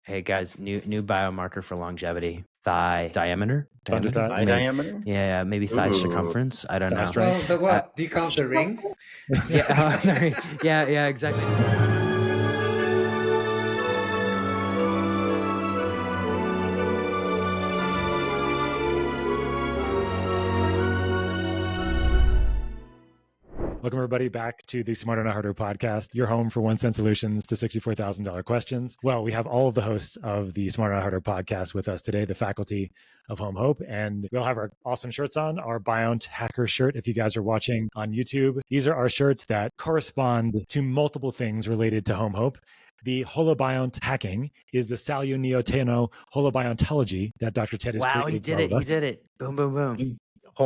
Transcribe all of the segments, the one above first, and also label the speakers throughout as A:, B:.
A: Hey guys, new biomarker for longevity. Thigh diameter.
B: Thunder thighs?
C: Thigh diameter?
A: Yeah, maybe thigh
C: Ooh.
A: circumference. I don't know.
B: That's right.
D: Well, the what? Do you count the rings?
A: Yeah, exactly.
B: Welcome, everybody, back to the Smarter Not Harder podcast, your home for 1 cent solutions to $64,000 questions. Well, we have all of the hosts of the Smarter Not Harder podcast with us today, the faculty of HOMeHOPE, and we'll have our awesome shirts on, our biohacker shirt, if you guys are watching on YouTube. These are our shirts that correspond to multiple things related to HOMeHOPE. The holobiont hacking is the saluneo holobiontology that Dr. Ted has created.
A: Wow, he did it. Boom, boom, boom.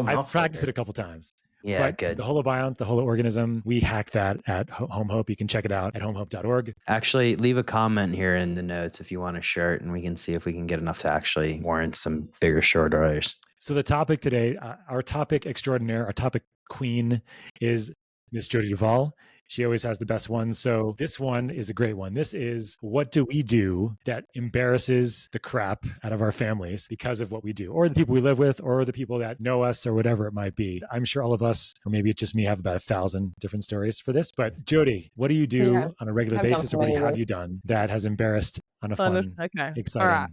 B: I've practiced it a couple times.
A: Yeah,
B: but
A: good.
B: The holobiont, the holoorganism, we hack that at HOMeHOPE. You can check it out at homehope.org.
A: Actually, leave a comment here in the notes if you want a shirt, and we can see if we can get enough to actually warrant some bigger shirt orders.
B: So the topic today, our topic extraordinaire, our topic queen is Miss Jodi Duvall. She always has the best ones. So this one is a great one. This is, what do we do that embarrasses the crap out of our families because of what we do, or the people we live with, or the people that know us, or whatever it might be. I'm sure all of us, or maybe it's just me, have about 1,000 different stories for this. But Jodi, what do you do on a regular basis, or what have you done that has embarrassed on a fun, exciting?
E: All right.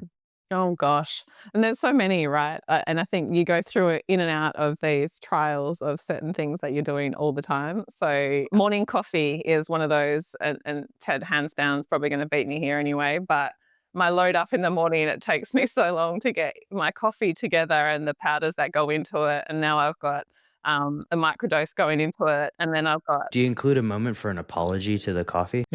E: Oh gosh. And there's so many, right? And I think you go through it in and out of these trials of certain things that you're doing all the time. So morning coffee is one of those, and Ted hands down is probably going to beat me here anyway, but my load up in the morning, it takes me so long to get my coffee together and the powders that go into it. And now I've got a microdose going into it. And then I've got...
A: Do you include a moment for an apology to the coffee?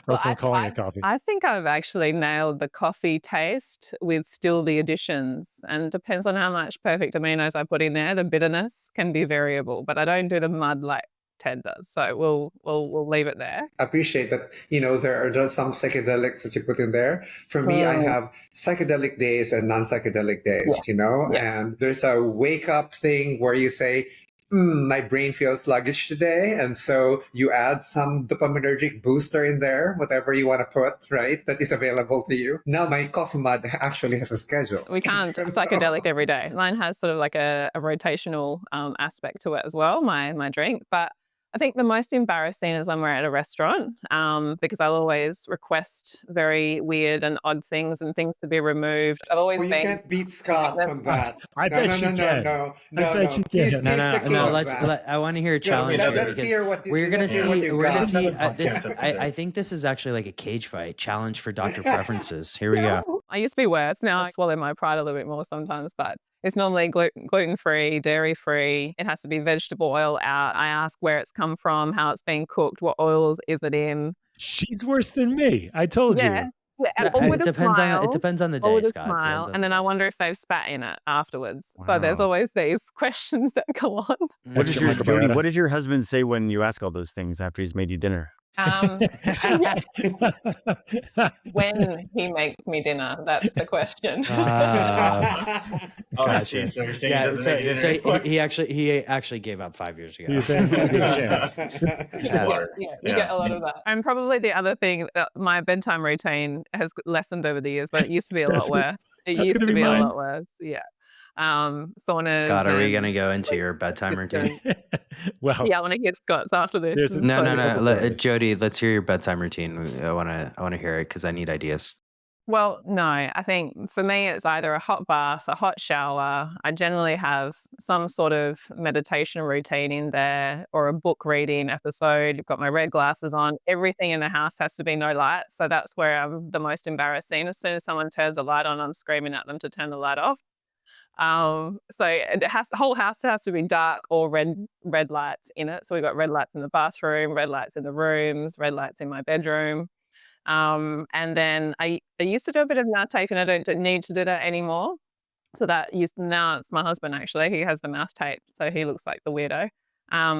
B: Or from calling it coffee?
E: I think I've actually nailed the coffee taste with still the additions, and depends on how much perfect aminos I put in there. The bitterness can be variable, but I don't do the mud like Ted does. So we'll leave it there.
D: I appreciate that. There are some psychedelics that you put in there. For me, I have psychedelic days and non-psychedelic days, and there's a wake up thing where you say, my brain feels sluggish today. And so you add some dopaminergic booster in there, whatever you want to put, right? That is available to you. Now my coffee mud actually has a schedule.
E: We can't psychedelic every day. Mine has sort of like a rotational aspect to it as well, my drink. But I think the most embarrassing is when we're at a restaurant, because I'll always request very weird and odd things and things to be removed. I've always
D: you can't beat Scott on that.
B: I bet you can.
D: No.
A: I want to hear a challenge.
D: Let's hear what
A: we're gonna see.
D: this.
A: I think this is actually like a cage fight challenge for Dr. Preferences. Here we go.
E: I used to be worse. Now I swallow my pride a little bit more sometimes, but it's normally gluten-free, dairy-free. It has to be vegetable oil out. I ask where it's come from, how it's been cooked, what oils is it in.
B: She's worse than me. I told you.
E: Yeah, it
A: depends on the day, Scott.
E: Smile, and then I wonder if they've spat in it afterwards. Wow. So there's always these questions that go on.
C: Jodi, what does your husband say when you ask all those things after he's made you dinner?
E: When he makes me dinner, that's the question.
C: I see. So you're saying
A: he actually gave up 5 years ago.
B: You're saying there's a chance.
E: You get a lot of that. And probably the other thing, my bedtime routine has lessened over the years, but it used to be a lot worse. It used to be a lot worse. Yeah. Saunas.
A: Scott, are we going to go into your bedtime routine?
B: Well,
E: yeah, I want to hear Scott's after this.
A: No. Jodi, let's hear your bedtime routine. I want to hear it because I need ideas.
E: Well, no, I think for me, it's either a hot bath, a hot shower. I generally have some sort of meditation routine in there, or a book reading episode. I've got my red glasses on. Everything in the house has to be no light. So that's where I'm the most embarrassing. As soon as someone turns a light on, I'm screaming at them to turn the light off. So the whole house has to be dark or red lights in it. So we've got red lights in the bathroom, red lights in the rooms, red lights in my bedroom. And then I used to do a bit of mouth tape, and I don't need to do that anymore. So now it's my husband, actually. He has the mouth tape, so he looks like the weirdo.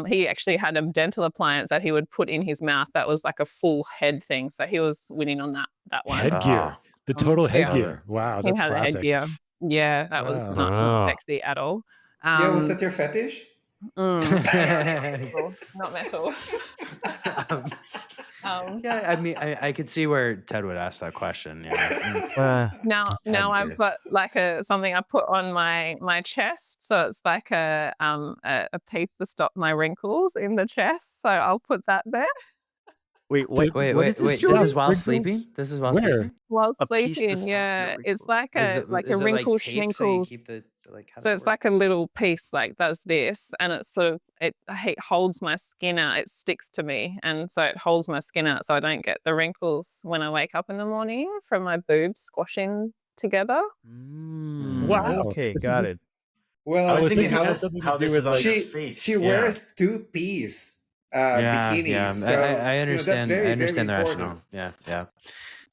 E: He actually had a dental appliance that he would put in his mouth that was like a full head thing. So he was winning on that one.
B: Headgear. The total headgear. Wow, that's classic.
E: Headgear. Yeah, that was not sexy at all.
D: Was that your fetish?
E: Not metal.
A: Yeah, I mean, I could see where Ted would ask that question. Yeah.
E: Now I've
A: Headgear.
E: got like something I put on my chest, so it's like a piece to stop my wrinkles in the chest. So I'll put that there
C: Wait,
B: Dude,
C: what is this,
A: Wait.
C: Jodi?
A: This is while
B: Wrinkles?
A: sleeping. This is while
B: Where?
A: sleeping.
E: while
C: A piece to
E: sleeping.
C: stop your
E: Yeah, it's
C: wrinkles.
E: like a
A: Is it like
E: wrinkle
A: tape so you
E: schminkles.
A: keep the like? How
E: So
A: does it
E: it's
A: work?
E: like a little piece like does this, and it's sort of it holds my skin out. It sticks to me, and so it holds my skin out, so I don't get the wrinkles when I wake up in the morning from my boobs squashing together.
B: Wow.
C: Okay,
B: This
C: got
B: is-
C: it.
F: I
D: Well,
F: was thinking
B: thinking
F: how
B: it had
F: this
B: something to
F: how
B: do
F: this
B: with,
F: is on
B: like-
F: your
D: she
F: face.
D: she
F: yeah.
D: wears two-piece bikinis.
A: Yeah.
D: So,
A: I
D: that's
A: understand.
D: very,
A: I
D: very
A: understand the
D: important.
A: rationale. Yeah.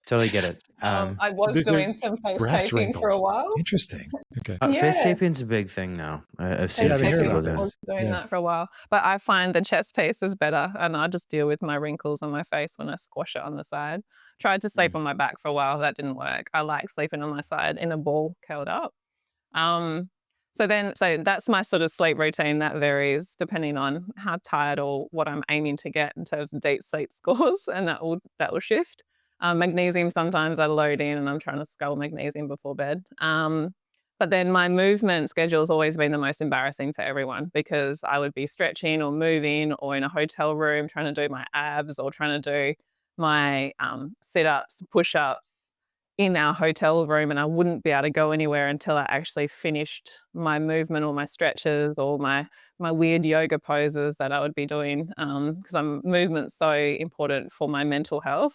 A: Totally get it.
E: I was
B: These are
E: doing some face
B: breast
E: taping for a
B: wrinkles.
E: while.
B: Interesting. Okay.
A: Face
E: Yeah.
A: taping's a big thing now. I've seen
B: Yeah,
A: a
B: I've
A: few
B: heard
A: people
B: about
A: do
E: I
A: it.
B: this.
E: was doing
B: Yeah.
E: that for a while, but I find the chest piece is better, and I just deal with my wrinkles on my face when I squash it on the side. Tried to sleep on my back for a while, that didn't work. I like sleeping on my side in a ball curled up. So that's my sort of sleep routine. That varies depending on how tired or what I'm aiming to get in terms of deep sleep scores, and that will shift. Magnesium sometimes I load in, and I'm trying to skull magnesium before bed. But then my movement schedule has always been the most embarrassing for everyone, because I would be stretching or moving or in a hotel room trying to do my abs or trying to do my sit-ups, push-ups in our hotel room, and I wouldn't be able to go anywhere until I actually finished my movement or my stretches or my weird yoga poses that I would be doing, because movement's so important for my mental health.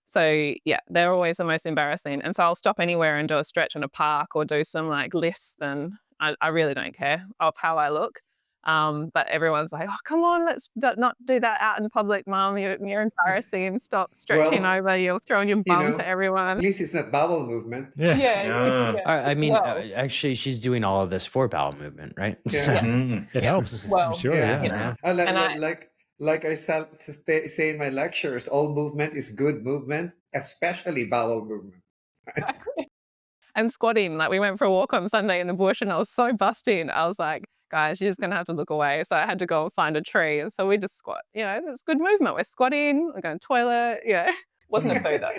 E: So yeah, they're always the most embarrassing. And so I'll stop anywhere and do a stretch in a park or do some like lifts, and I really don't care of how I look. But everyone's like, "Oh, come on, let's not do that out in public, Mum. You're embarrassing. Stop stretching
D: Well,
E: over. You're throwing your bum to
D: at
E: everyone."
D: least it's not bowel movement.
B: Yeah.
F: Yeah.
A: I mean,
E: Well,
A: actually, she's doing all of this for bowel movement, right?
D: Yeah.
A: So-
F: Mm.
B: It helps.
E: Well,
B: I'm sure.
D: yeah,
B: Yeah.
D: Like I say in my lectures, all movement is good movement, especially bowel movement.
E: and squatting. Like we went for a walk on Sunday in the bush, and I was so busting. I was like, "Guys, you're just gonna have to look away." So I had to go and find a tree, and so we just squat. It's good movement. We're squatting. We're going to the toilet. Yeah, wasn't a poo though.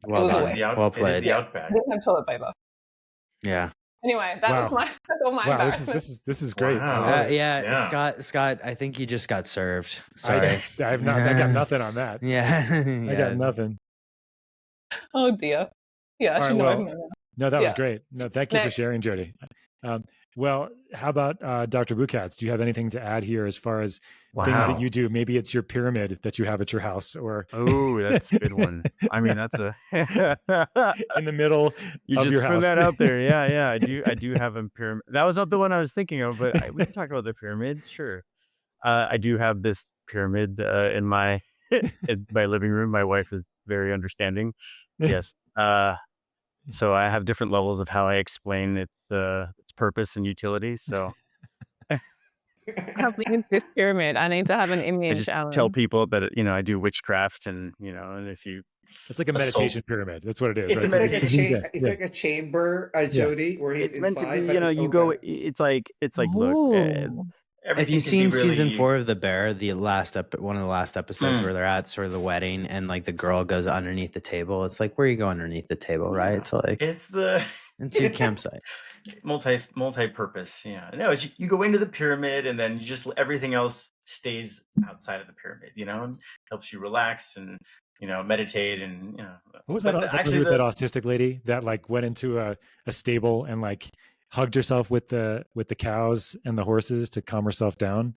A: Well
E: was
A: done.
E: away.
A: Well
F: It is
A: played.
F: the outback.
E: Didn't have toilet paper.
A: Yeah.
E: Anyway, that's all my
B: Wow.
E: embarrassment.
B: This is great.
F: Wow.
A: Yeah. Scott, I think you just got served. Sorry.
B: I got nothing on that.
A: Yeah.
B: I got nothing.
E: Oh dear. Yeah, I
B: All
E: should
B: right,
E: know.
B: well,
E: everything now.
B: No, that was
E: Yeah.
B: great. No, thank you for
E: Next.
B: sharing, Jodi. Well, how about Dr. Bukatz? Do you have anything to add here as far as things that you do? Maybe it's your pyramid that you have at your house, or
C: Oh, that's a good one. I mean, that's a
B: in the middle
C: you
B: of
C: just
B: your
C: put
B: house.
C: that out there. Yeah. I do have a pyramid. That was not the one I was thinking of, but we can talk about the pyramid. Sure. I do have this pyramid in my living room. My wife is very understanding. Yes. So I have different levels of how I explain its purpose and utility. So
E: Help me with this pyramid. I need to have an
C: I
E: image,
C: just
E: Alan.
C: tell people that I do witchcraft, and and if you
B: It's like a meditation pyramid. That's what it is.
D: It's
B: right?
D: like a chamber, Jodi, where he's
C: it's meant to
D: inside.
C: be,
D: but it's
C: you go.
D: open.
C: It's like look.
E: Ooh.
A: If
F: Everything
A: you've
F: can
A: seen
F: be
A: season
F: really-
A: 4 of The Bear, one of the last episodes where they're at sort of the wedding, and like the girl goes underneath the table. It's like, where you go underneath the table, right? So like
F: It's the
A: it's your campsite.
F: multi-purpose. No, it's you go into the pyramid, and then you just everything else stays outside of the pyramid. And helps you relax and meditate and
B: What was
F: but
B: that?
F: the-
B: That
F: actually
B: with
F: the-
B: that autistic lady that like went into a stable and like hugged herself with the cows and the horses to calm herself down.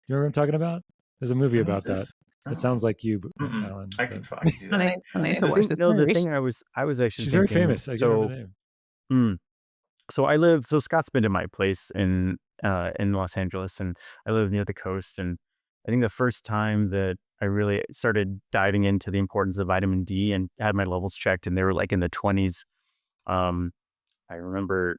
B: You know what I'm talking about? There's a movie
F: What was
B: about that.
F: this?
B: It
F: Oh.
B: sounds like you,
F: Mm-mm.
B: Alan.
F: I
B: but
F: can fucking do
E: I
F: that.
E: need to watch this
C: the
E: movie.
C: thing I was actually
B: she's very
C: thinking,
B: famous. I can't remember the name.
C: So Scott's been to my place in Los Angeles, and I live near the coast. And I think the first time that I really started diving into the importance of vitamin D and had my levels checked, and they were like in the 20s. I remember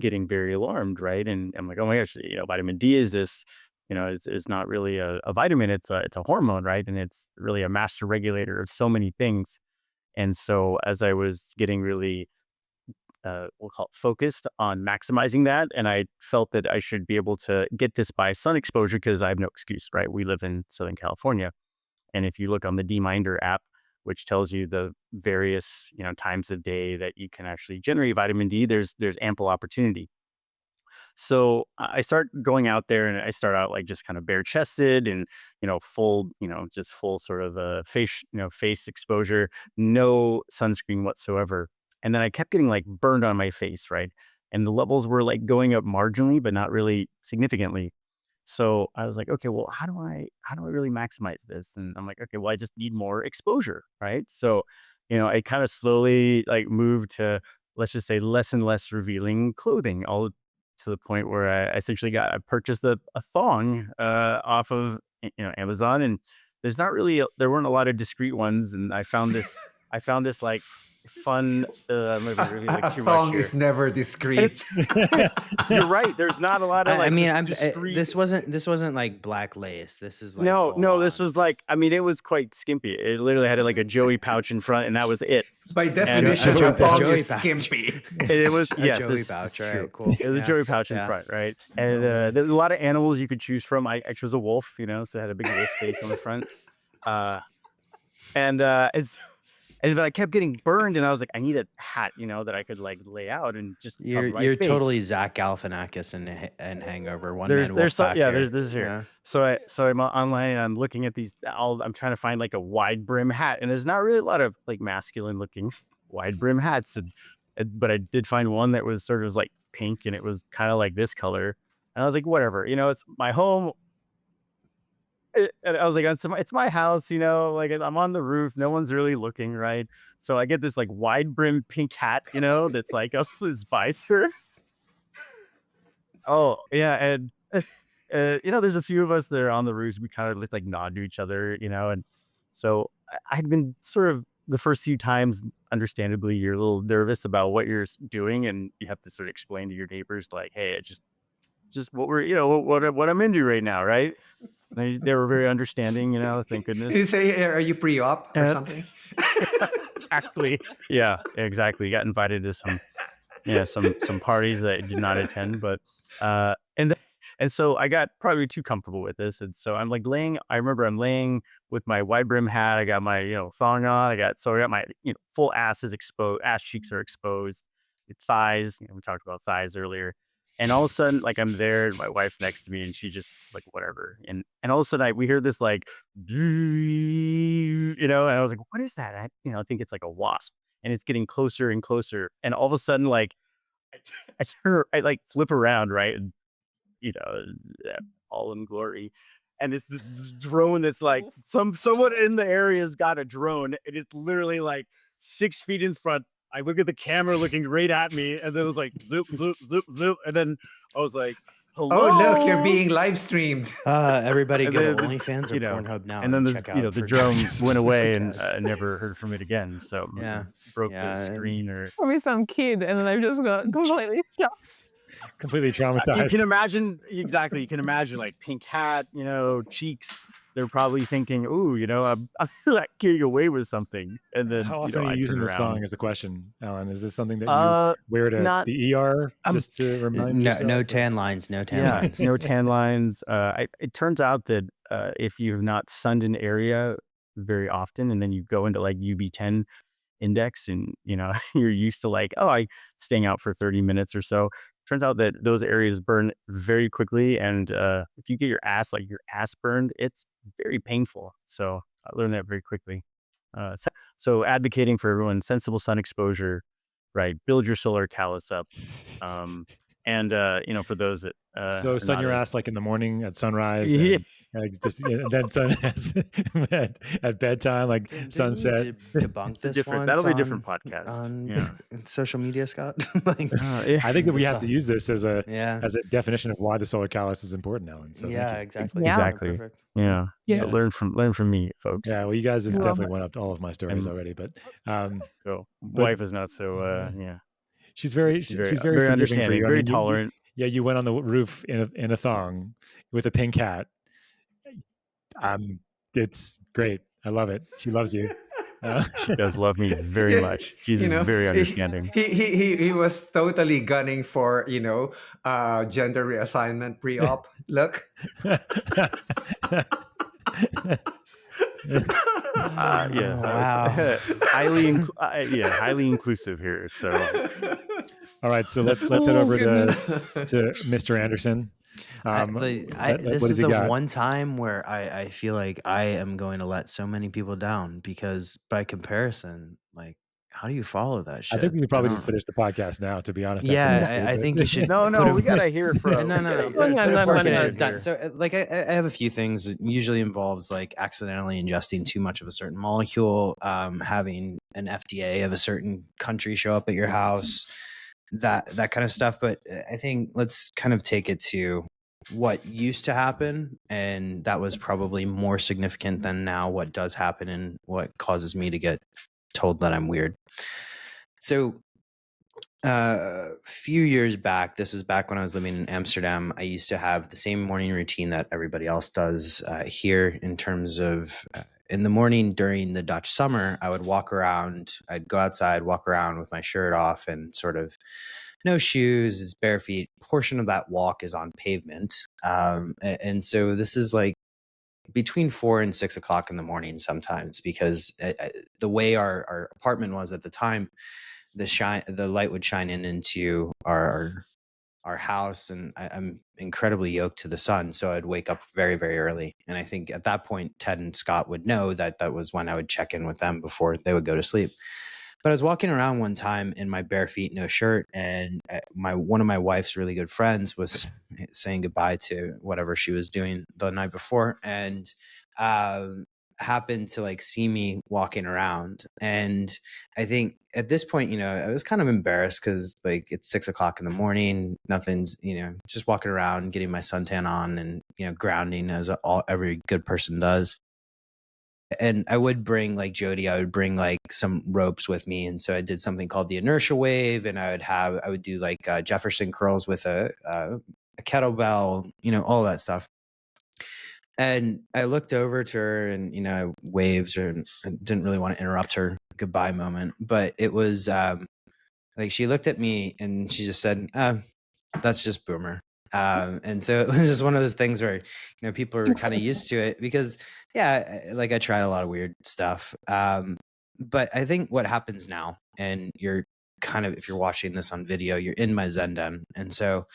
C: getting very alarmed, right? And I'm like, oh my gosh, vitamin D is this, it's not really a vitamin, it's a hormone, right? And it's really a master regulator of so many things. And so as I was getting really we'll call it focused on maximizing that, and I felt that I should be able to get this by sun exposure because I have no excuse, right? We live in Southern California. And if you look on the DMinder app, which tells you the various, times of day that you can actually generate vitamin D, there's ample opportunity. So I start going out there, and I start out like just kind of bare chested and, full, just full sort of face exposure, no sunscreen whatsoever. And then I kept getting like burned on my face, right? And the levels were like going up marginally, but not really significantly. So I was like, okay, well, how do I really maximize this? And I'm like, okay, well, I just need more exposure, right? So, I kind of slowly like moved to, let's just say, less and less revealing clothing, all to the point where I essentially I purchased a thong off of Amazon, and there weren't a lot of discreet ones, and I found this like fun. I'm gonna be really
D: A
C: like too
D: thong
C: much here.
D: is never discreet.
C: You're right. There's not a lot of like. Discreet...
A: This wasn't like black lace. This is like
C: no. This was like, it was quite skimpy. It literally had like a Joey pouch in front, and that was it.
D: By definition, a thong is skimpy.
C: It was
A: a Joey pouch, right? Cool.
C: It was a Joey pouch in front, right? And there's a lot of animals you could choose from. I chose a wolf, so it had a big wolf face on the front. And then I kept getting burned, and I was like, I need a hat, that I could like lay out and just cover my
A: You're
C: face.
A: totally Zach Galifianakis in Hangover. This
C: is here. Yeah. So I'm online. I'm looking at these. I'm trying to find like a wide brim hat, and there's not really a lot of like masculine looking wide brim hats. But I did find one that was sort of like pink, and it was kind of like this color. And I was like, whatever, it's my home. And I was like, it's my house, like I'm on the roof. No one's really looking, right? So I get this like wide brim pink hat, that's like a visor. Oh, yeah. And, there's a few of us that are on the roofs. We kind of just like nod to each other, and so I'd been sort of the first few times, understandably, you're a little nervous about what you're doing, and you have to sort of explain to your neighbors, like, hey, it's just what we're, what I'm into right now, right? They were very understanding, thank goodness.
D: Did you say, are you pre-op or something?
C: Exactly. Yeah, exactly. Got invited to some parties that I did not attend, but and so I got probably too comfortable with this, and so I'm like I remember I'm laying with my wide brim hat. I got my thong on. I got my full ass is exposed. Ass cheeks are exposed. Thighs. We talked about thighs earlier. And all of a sudden, like I'm there, and my wife's next to me, and she just like whatever. And all of a sudden, we hear this like, and I was like, what is that? I think it's like a wasp, and it's getting closer and closer. And all of a sudden, like I like flip around, right, and all in glory. And it's this drone that's like someone in the area's got a drone, and it's literally like 6 feet in front. I look at the camera looking right at me, and then it was like zoop, zoop, zoop, zoop. And then I was like, hello.
D: Oh, look, you're being live streamed.
A: Everybody go to OnlyFans or Pornhub now.
C: And then the drone went away, and I never heard from it again. So broke the screen or
E: probably some kid, and then they've just got completely shocked.
B: Completely traumatized.
C: You can imagine, exactly. You can imagine like pink hat, cheeks. They're probably thinking, "Ooh, I'm still getting away with something." And then,
B: how often are you using this thong? Is the question, Alan? Is this something that you wear to the ER just to remind yourself?
A: No tan lines. No tan lines.
C: No tan lines. It turns out that if you have not sunned an area very often, and then you go into like UV10 index, and you're used to like, I staying out for 30 minutes or so. Turns out that those areas burn very quickly, and if you get your ass burned, it's very painful. So I learned that very quickly. So advocating for everyone, sensible sun exposure, right? Build your solar callus up, and for those that
B: so sun your ass like in the morning at sunrise.
C: Yeah.
B: And then sun at bedtime, like sunset.
A: Debunk this one.
C: That'll be a different podcast.
A: On social media, Scott.
B: I think that we have to use this as a definition of why the solar callus is important, Ellen. So
A: exactly.
E: Yeah.
C: Exactly. Perfect. Yeah. So learn from me, folks.
B: Yeah. Well, you guys have definitely went up to all of my stories already, but
C: so wife is not so.
B: She's very
C: understanding, very tolerant.
B: You went on the roof in a thong with a pink hat. It's great. I love it. She loves you.
C: She does love me very much. She's very understanding.
D: He was totally gunning for gender reassignment pre-op. Look.
C: Yeah,
A: Wow.
C: highly inclusive here. So,
B: All right, so let's head
D: Oh,
B: over
D: goodness.
B: to Mr. Anderson.
A: This
B: What
A: is
B: has he
A: the
B: got?
A: one time where I feel like I am going to let so many people down because by comparison, like, how do you follow that
B: I
A: shit?
B: think we could probably just
A: don't.
B: finish the podcast now, to be honest.
A: Yeah, I think you should.
C: no,
A: put
C: we
A: him-
C: gotta hear from.
A: No.
E: No,
A: Put
E: no,
A: a
E: no,
A: fork in
E: no.
A: it, it's done. So, like, I have a few things. It usually involves like accidentally ingesting too much of a certain molecule, having an FDA of a certain country show up at your house, that kind of stuff. But I think let's kind of take it to what used to happen, and that was probably more significant than now what does happen and what causes me to get told that I'm weird. So a few years back, this is back when I was living in Amsterdam, I used to have the same morning routine that everybody else does here, in terms of in the morning during the Dutch summer, I would walk around, I'd go outside, walk around with my shirt off and sort of no shoes, bare feet. Portion of that walk is on pavement. And so this is like between 4 and 6 o'clock in the morning sometimes, because the way our apartment was at the time, the light would shine into our house, and I'm incredibly yoked to the sun, so I'd wake up very, very early. And I think at that point, Ted and Scott would know that that was when I would check in with them before they would go to sleep. But I was walking around one time in my bare feet, no shirt, and one of my wife's really good friends was saying goodbye to whatever she was doing the night before, and happened to like see me walking around. And I think at this point, I was kind of embarrassed because like it's 6 o'clock in the morning, nothing's, just walking around, getting my suntan on, and grounding as every good person does. And I would bring like Jodi, I would bring like some ropes with me. And so I did something called the inertia wave, and I would do like Jefferson curls with a kettlebell, all that stuff. And I looked over to her and, I waved her, and I didn't really want to interrupt her goodbye moment, but it was like, she looked at me and she just said, that's just boomer. And so it was just one of those things where, people are kind of used to it because, like I tried a lot of weird stuff. But I think what happens now, and you're kind of, if you're watching this on video, you're in my Zen den. And so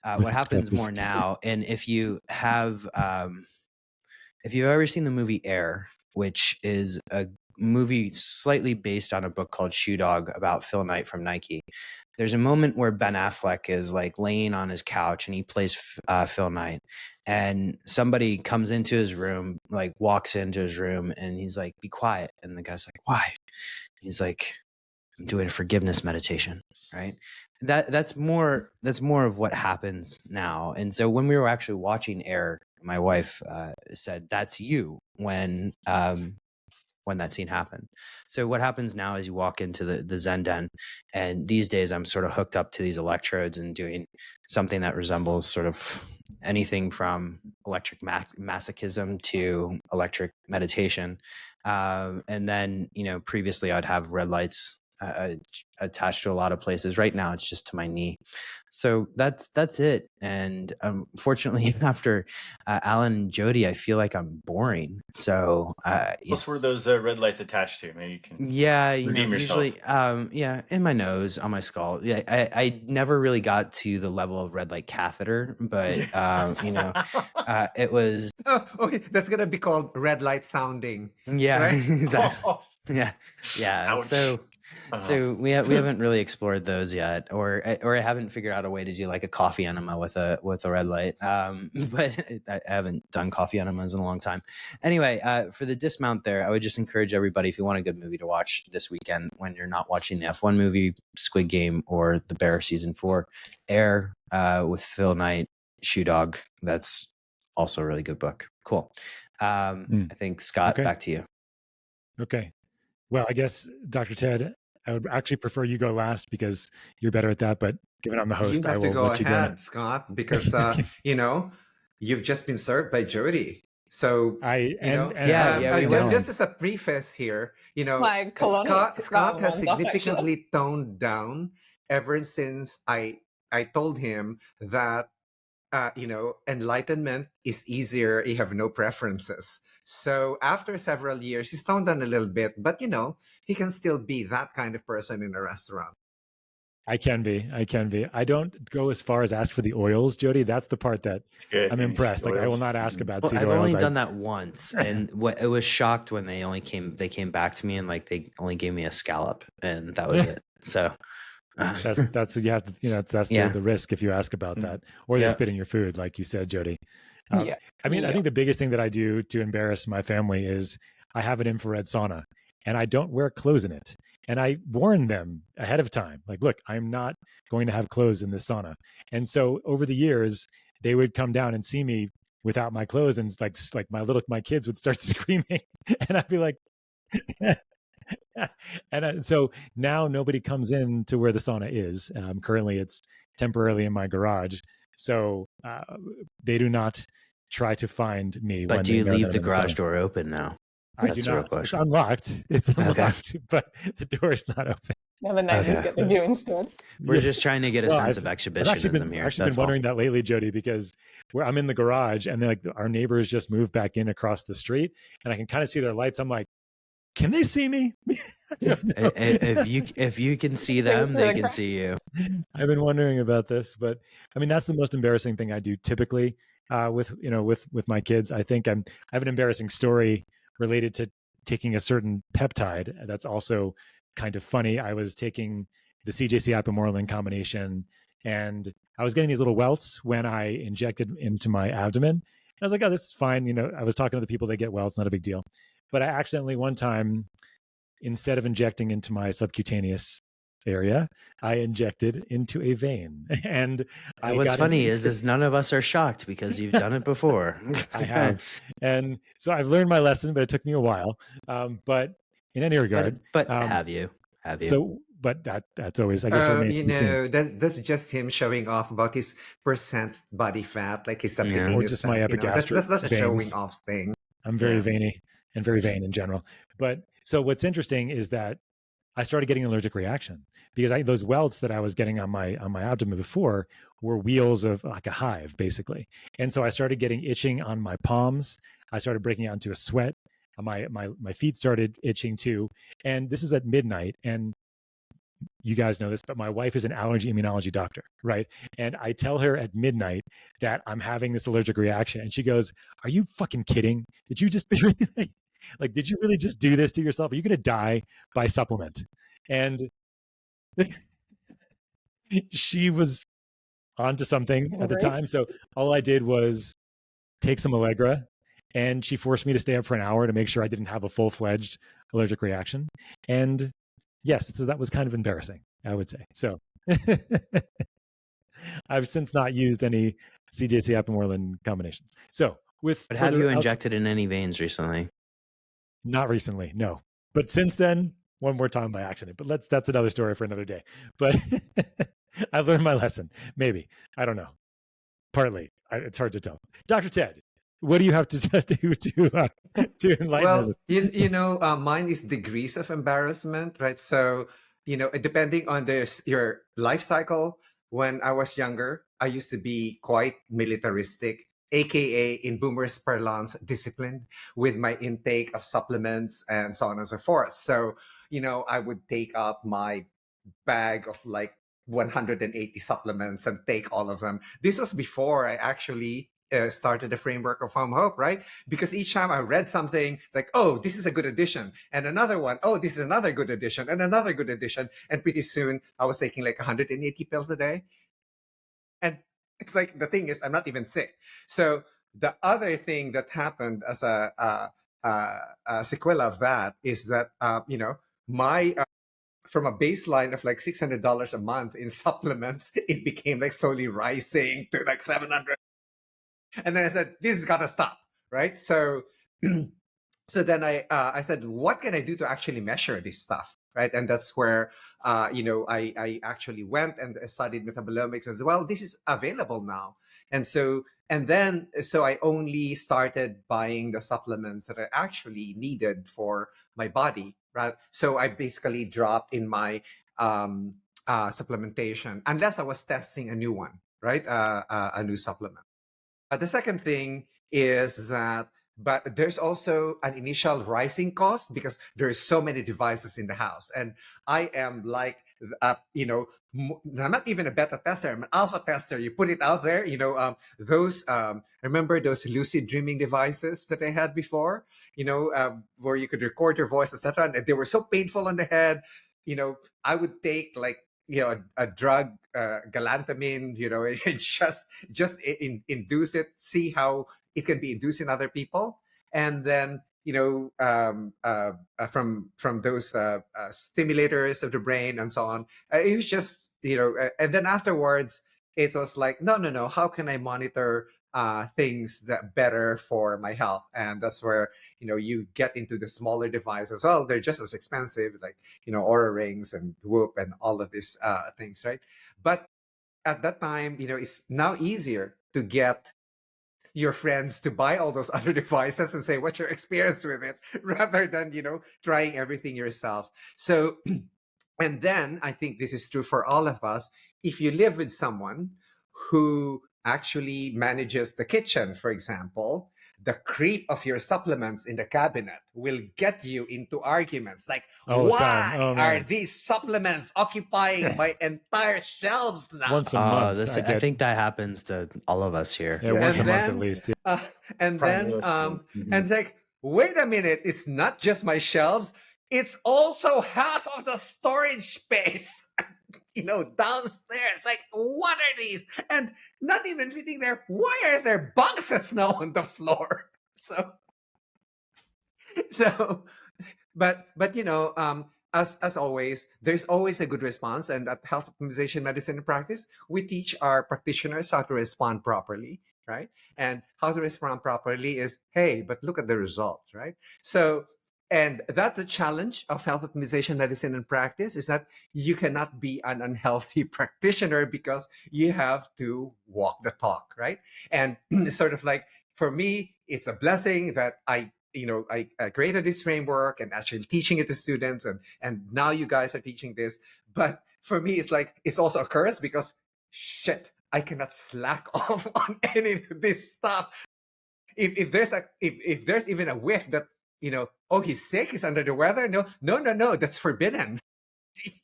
A: what happens more now, and if you've ever seen the movie Air, which is a movie slightly based on a book called Shoe Dog about Phil Knight from Nike, there's a moment where Ben Affleck is like laying on his couch and he plays Phil Knight, and somebody comes into his room, like walks into his room, and he's like, be quiet. And the guy's like, why? He's like, I'm doing a forgiveness meditation. Right. That's more of what happens now. And so when we were actually watching Air, my wife said, that's you when that scene happened. So what happens now is you walk into the Zen den, and these days I'm sort of hooked up to these electrodes and doing something that resembles sort of anything from electric masochism to electric meditation. And then, previously I'd have red lights attached to a lot of places. Right now it's just to my knee. So that's it. And unfortunately, after Alan and Jodi, I feel like I'm boring. So
F: What's were those red lights attached to? Maybe you can redeem yourself.
A: Usually in my nose, on my skull. Yeah, I never really got to the level of red light catheter, but it was
D: Okay, that's gonna be called red light sounding.
A: right? Exactly. Yeah.
F: Ouch.
A: So we haven't really explored those yet, or I haven't figured out a way to do like a coffee enema with a red light. But I haven't done coffee enemas in a long time. Anyway, for the dismount there, I would just encourage everybody, if you want a good movie to watch this weekend when you're not watching the F1 movie, Squid Game, or The Bear season 4, Air with Phil Knight, Shoe Dog. That's also a really good book. Cool. I think Scott, back to you.
B: Okay. Well, I guess Dr. Ted, I would actually prefer you go last because you're better at that. But given I'm the host, I will let you go ahead,
D: Scott, because you've just been served by Jodi. So just as a preface here, Scott has significantly toned down ever since I told him that enlightenment is easier. You have no preferences. So after several years, he's toned down a little bit, but he can still be that kind of person in a restaurant.
B: I can be. I don't go as far as ask for the oils, Jodi. That's the part that I'm impressed. Like, I will not ask about seed
A: I've
B: oils.
A: only done that once, and it was shocked when they came back to me and like they only gave me a scallop, and that was it. So
B: that's you have to, that's the risk if you ask about that, or they spit in your food, like you said, Jodi. I think the biggest thing that I do to embarrass my family is I have an infrared sauna, and I don't wear clothes in it. And I warn them ahead of time, like, look, I'm not going to have clothes in this sauna. And so over the years, they would come down and see me without my clothes, and like my kids would start screaming, and I'd be like, and so now nobody comes in to where the sauna is. Currently, it's temporarily in my garage, so they do not try to find me.
A: But do you leave the garage door open now?
B: I do not. It's unlocked. It's unlocked, but the door is not open.
E: Now the neighbors get the view instead.
A: We're just trying to get a sense of exhibitionism here.
B: I've actually been wondering that lately, Jodi, because I'm in the garage and like our neighbors just moved back in across the street, and I can kind of see their lights. I'm like, can they see me?
A: If you can see them, they can see you.
B: I've been wondering about this, but I mean, that's the most embarrassing thing I do typically with my kids. I think I have an embarrassing story related to taking a certain peptide. That's also kind of funny. I was taking the CJC apomorelin combination, and I was getting these little welts when I injected into my abdomen. I was like, oh, this is fine. I was talking to the people that get welts, not a big deal. But I accidentally one time, instead of injecting into my subcutaneous area, I injected into a vein. And
A: what's funny is none of us are shocked because you've done it before.
B: I have. And so I've learned my lesson, but it took me a while. But in any regard.
A: But have you?
B: So, but that's always, I guess,
D: that's just him showing off about his percent body fat, like his subcutaneous
B: or just my epigastric.
D: That's a showing off thing.
B: I'm very veiny and very vain in general. But so what's interesting is that I started getting an allergic reaction because those welts that I was getting on my abdomen before were wheels of like a hive, basically. And so I started getting itching on my palms. I started breaking out into a sweat. My feet started itching too. And this is at midnight. And you guys know this, but my wife is an allergy immunology doctor, right? And I tell her at midnight that I'm having this allergic reaction. And she goes, "Are you fucking kidding? Did you just like, did you really just do this to yourself? Are you going to die by supplement?" And she was onto something at the time. So all I did was take some Allegra, and she forced me to stay up for an hour to make sure I didn't have a full-fledged allergic reaction. And yes, so that was kind of embarrassing, I would say. So I've since not used any CJC apomorelin combinations. So
A: but have you injected in any veins recently?
B: Not recently, no. But since then, one more time by accident. But that's another story for another day. But I've learned my lesson. Maybe. I don't know. Partly. It's hard to tell. Dr. Ted, what do you have to do to enlighten us?
D: Mine is degrees of embarrassment, right? So, depending on your life cycle, when I was younger, I used to be quite militaristic, aka in boomers parlance, disciplined with my intake of supplements and so on and so forth. So, I would take up my bag of like 180 supplements and take all of them. This was before I actually started the framework of HOMeHOPE, right? Because each time I read something, it's like, oh, this is a good addition. And another one, oh, this is another good addition and another good addition. And pretty soon I was taking like 180 pills a day. And it's like, the thing is, I'm not even sick. So the other thing that happened as a sequela of that is that, my from a baseline of like $600 a month in supplements, it became like slowly rising to like 700. And then I said, this has got to stop, right? So, so then I said, what can I do to actually measure this stuff, right? And that's where, I actually went and studied metabolomics as well. This is available now. And so I only started buying the supplements that I actually needed for my body, right? So I basically dropped in my supplementation, unless I was testing a new one, right? A new supplement. The second thing is that, but there's also an initial rising cost because there's so many devices in the house. And I am like, I'm not even a beta tester, I'm an alpha tester. You put it out there, remember those lucid dreaming devices that I had before, where you could record your voice, etc. And they were so painful on the head. I would take like, a drug, galantamine, and induce it, see how it can be induced in other people, and then from those stimulators of the brain and so on. It was just and then afterwards it was like, no, how can I monitor things that better for my health? And that's where you get into the smaller devices. Well, they're just as expensive, like Aura rings and Whoop and all of these things, right? But at that time, it's now easier to get your friends to buy all those other devices and say, what's your experience with it, rather than trying everything yourself. So and then I think this is true for all of us. If you live with someone who actually manages the kitchen, for example, the creep of your supplements in the cabinet will get you into arguments like, why are these supplements occupying my entire shelves now?
B: Once a month.
A: I think that happens to all of us here.
B: Yeah, once a month at least. Yeah.
D: And like, wait a minute, it's not just my shelves, it's also half of the storage space, downstairs. Like, what are these? And not even fitting there. Why are there boxes now on the floor? But as always, there's always a good response. And at Health Optimization Medicine in Practice, we teach our practitioners how to respond properly, right? And how to respond properly is, hey, but look at the results, right? And that's a challenge of Health Optimization Medicine in Practice, is that you cannot be an unhealthy practitioner because you have to walk the talk, right? And sort of like, for me, it's a blessing that I created this framework and actually teaching it to students, and now you guys are teaching this. But for me, it's like, it's also a curse because shit, I cannot slack off on any of this stuff. If there's even a whiff that, oh, he's sick, he's under the weather. No, that's forbidden.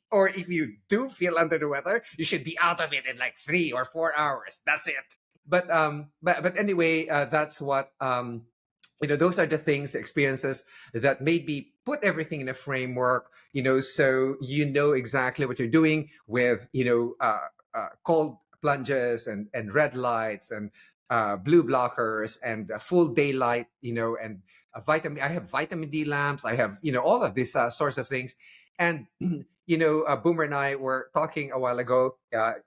D: Or if you do feel under the weather, you should be out of it in like 3 or 4 hours. That's it. But anyway, that's what those are the things, the experiences that made me put everything in a framework. So exactly what you're doing with cold plunges and red lights and blue blockers and full daylight, and I have vitamin D lamps. I have, all of these sorts of things. And, Boomer and I were talking a while ago,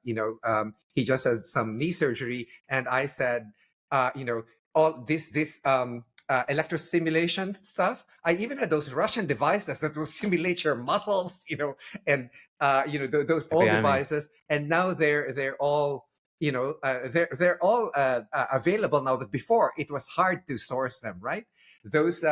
D: he just had some knee surgery. And I said, all this electrostimulation stuff. I even had those Russian devices that will simulate your muscles, and, those old devices. And now they're all, they're all available now, but before it was hard to source them, right? Those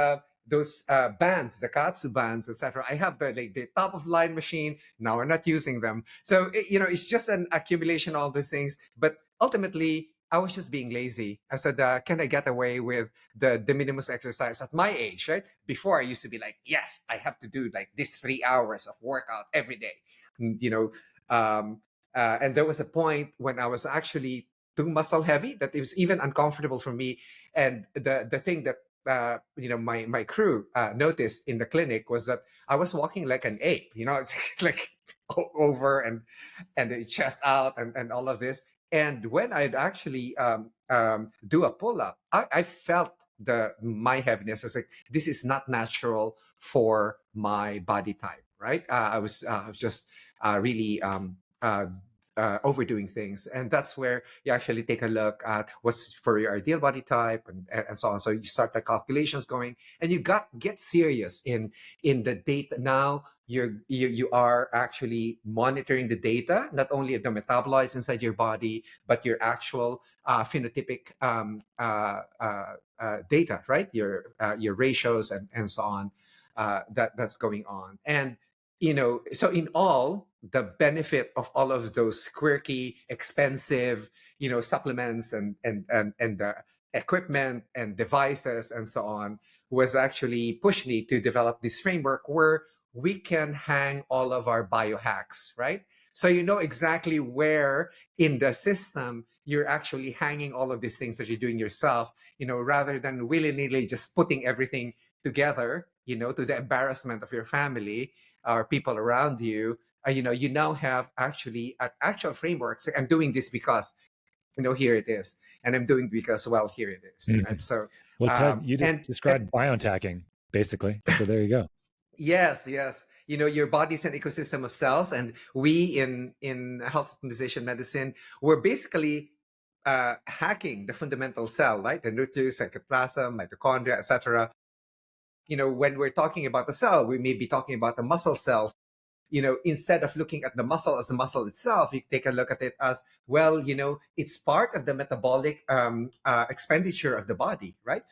D: bands, the Katsu bands, etc. I have the top of line machine. Now we're not using them, so it's just an accumulation of all these things. But ultimately, I was just being lazy. I said, can I get away with the de minimis exercise at my age, right? Before I used to be like, yes, I have to do like this 3 hours of workout every day, and there was a point when I was actually too muscle heavy that it was even uncomfortable for me. And the thing that my crew noticed in the clinic was that I was walking like an ape, it's like over and the chest out and all of this. And when I'd actually do a pull-up, I felt my heaviness. I was like, this is not natural for my body type, right? I was just really overdoing things. And that's where you actually take a look at what's for your ideal body type and so on. So you start the calculations going, and you get serious in the data. Now you are actually monitoring the data, not only the metabolites inside your body, but your actual phenotypic data, right? Your ratios and so on. That's going on. And so in all, the benefit of all of those quirky, expensive, supplements and the equipment and devices and so on was actually pushed me to develop this framework where we can hang all of our biohacks, right? So you know exactly where in the system you're actually hanging all of these things that you're doing yourself, rather than willy-nilly just putting everything together, to the embarrassment of your family or people around you. You now have actually an actual framework. So I'm doing this because, here it is. And I'm doing because, well, here it is.
B: Mhm.
D: Right? So,
B: Well, Ted, you just described biohacking, basically. So there you go.
D: Yes. Your body's an ecosystem of cells, and we in health optimization medicine, we're basically hacking the fundamental cell, right? The nucleus, cytoplasm, mitochondria, etc. When we're talking about the cell, we may be talking about the muscle cells. Instead of looking at the muscle as a muscle itself, you take a look at it as, well, it's part of the metabolic expenditure of the body, right?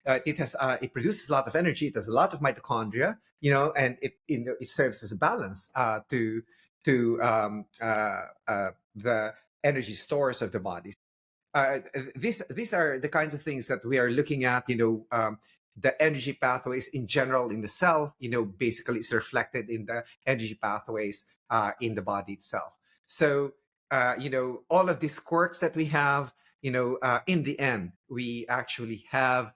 D: It produces a lot of energy. It has a lot of mitochondria, and it serves as a balance to the energy stores of the body. These are the kinds of things that we are looking at. The energy pathways in general in the cell, basically is reflected in the energy pathways in the body itself. So, all of these quirks that we have, in the end, we actually have,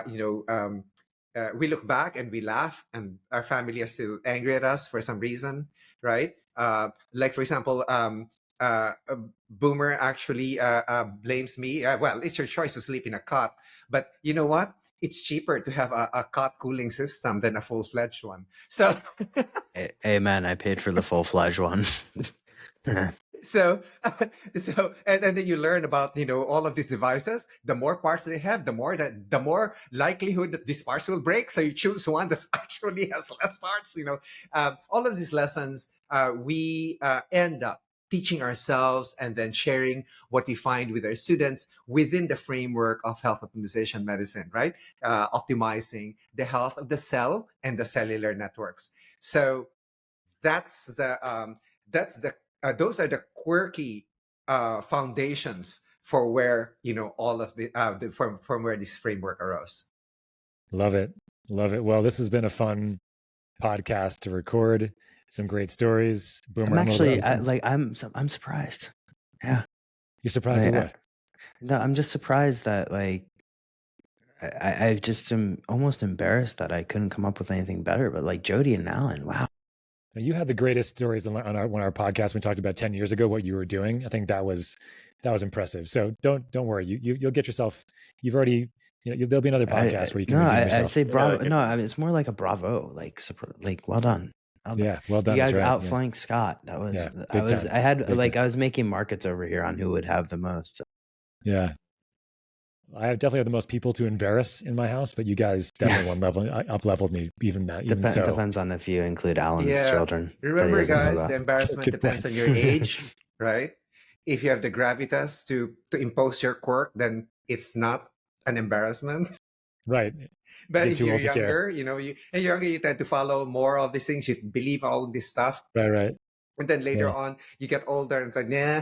D: we look back and we laugh, and our family is still angry at us for some reason, right? Like, for example, a Boomer actually blames me. Well, it's your choice to sleep in a cot, but you know what? It's cheaper to have a cot cooling system than a full-fledged one. So,
A: Amen. I paid for the full-fledged one.
D: so and then you learn about all of these devices. The more parts they have, the more likelihood that these parts will break. So you choose one that actually has less parts. All of these lessons we end up teaching ourselves and then sharing what we find with our students within the framework of health optimization medicine, right? Optimizing the health of the cell and the cellular networks. So those are the quirky foundations for where all of the from where this framework arose.
B: Love it. Well, this has been a fun podcast to record. Some great stories. Boomer,
A: I'm surprised. Yeah.
B: You're surprised at what?
A: No, I'm just surprised that I just am almost embarrassed that I couldn't come up with anything better. But Jodi and Alan, wow.
B: You had the greatest stories on our podcast. We talked about 10 years ago what you were doing. I think that was impressive. So don't worry. You'll get yourself. You've already. There'll be another podcast where you can.
A: I'd say bravo. No, it's more like a bravo. Well done.
B: Yeah, well done.
A: You guys
B: right,
A: outflanked Scott. That was I was making markets over here on who would have the most.
B: Yeah. I definitely have the most people to embarrass in my house, but you guys definitely up leveled me even that.
A: Depends on if you include Alan's children.
D: Remember, guys, the embarrassment depends on your age, right? If you have the gravitas to impose your quirk, then it's not an embarrassment.
B: Right.
D: But if you're younger, you tend to follow more of these things. You believe all this stuff.
B: Right.
D: And then later on, you get older and it's like, nah,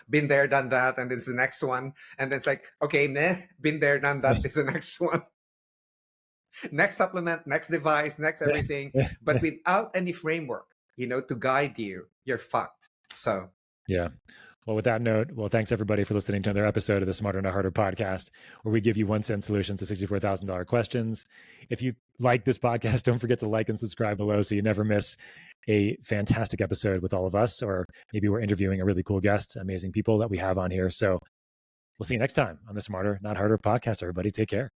D: been there, done that. And it's the next one. And then it's like, okay, nah, been there, done that. It's the next one. Next supplement, next device, next everything. But without any framework, to guide you, you're fucked. So.
B: Yeah. Well, with that note, thanks everybody for listening to another episode of the Smarter Not Harder podcast, where we give you 1 cent solutions to $64,000 questions. If you like this podcast, don't forget to like and subscribe below so you never miss a fantastic episode with all of us, or maybe we're interviewing a really cool guest, amazing people that we have on here. So we'll see you next time on the Smarter Not Harder podcast, everybody. Take care.